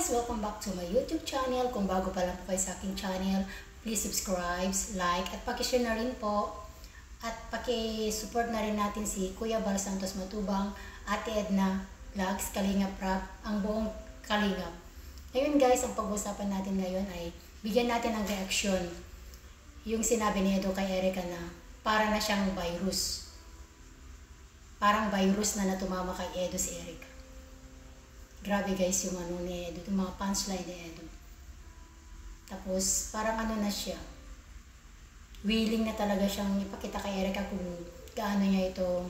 guys! Welcome back to my YouTube channel. Kung bago pa lang po kayo sa aking channel, please subscribe, like, at pakishare na rin po. At pakisupport na rin natin si Kuya Bal Santos Matubang, Ate Edna Vlogs, Kalingap Rap, ang buong Kalingap. Ngayon guys, ang pag-uusapan natin ngayon ay bigyan natin ng reaksyon yung sinabi ni Edo kay Erica na para na siyang virus. Parang virus na natumama kay Edo si Erica. Grabe guys yung ano ni Edo, yung mga punchline ni Edo. Tapos parang ano na siya, willing na talaga siyang ipakita kay Erica kung gaano niya ito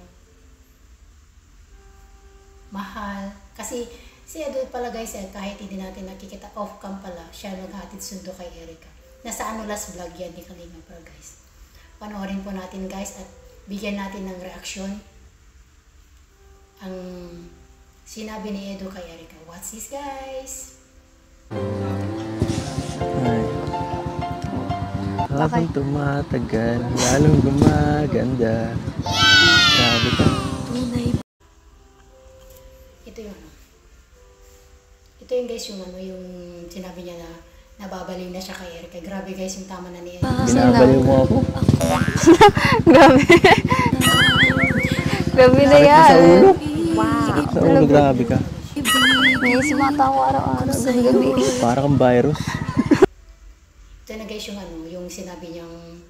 mahal. Kasi si Edo pala guys, kahit hindi natin nakikita off-cam pala, siya naghatid sundo kay Erica. Nasa ano last vlog yan ni Kalingap Rap guys. Panoorin po natin guys at bigyan natin ng reaksyon ang sinabi ni Edo kay Erica. What's this guys? Habang tumatagal, lalong gumaganda. Sabi ka. Ito yung ano. Ito yung guys yung ano, yung sinabi niya na nababaliw na siya kay Erica. Grabe guys yung tama na ni Edo. Binabaliw mo ako? Grabe. Grabe na yan. Sa ulo? Wow. Sa ulo, grabe ka. Naisip mata ko araw-araw. Gabi. Para kang virus. Ito na guys yung ano, yung sinabi niyang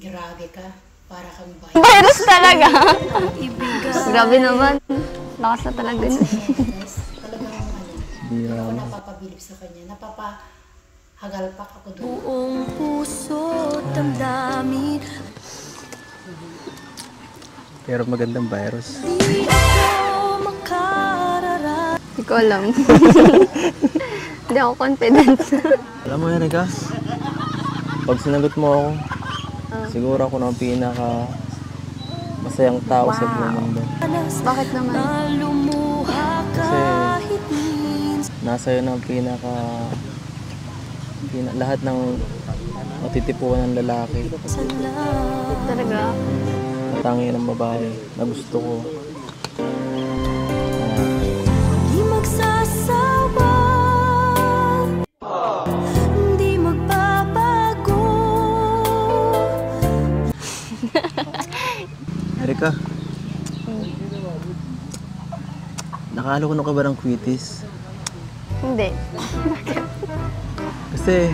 grabe ka, para kang virus. Virus talaga. Grabe naman. Lakas na talaga. Guys, talagang ano, hindi Yeah. ako napapabilib sa kanya. Napapahagalpak ako doon. Buong puso damdamin. Pero magandang virus. Di ako makarara. Hindi ko alam. Hindi ako confident. Alam mo, Erica, pag sinagot mo ako, siguro ako na ang pinaka masayang tao sa buong mundo. Bakit naman? Lumuha Kasi kahit minsan. nasa iyo ng lahat ng matitipuan ng lalaki. Talaga. Matangi ng babae na gusto ko. Di magsasawa. Di magbabago. Erica, nakahalo ka ba ng quitis? Hindi. Kasi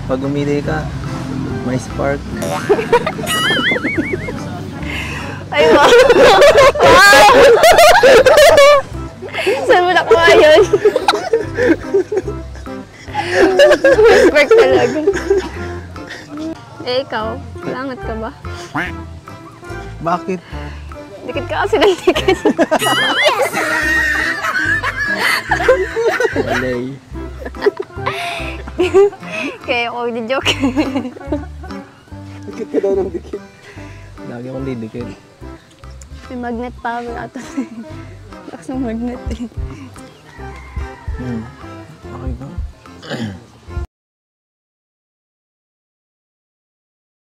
pag umili ka, may spark. Ay, wow. Wow! Saan mo nakuha yun? Spark talaga. Eh, ikaw? Langat ka ba? Bakit? Dikit ka kasi ng dikit. Malay. Kaya ako di-joke. Dikit ka daw ng dikit. Lagi akong didikit. May magnet power ato. Lakas ng magnet eh. Okay ba?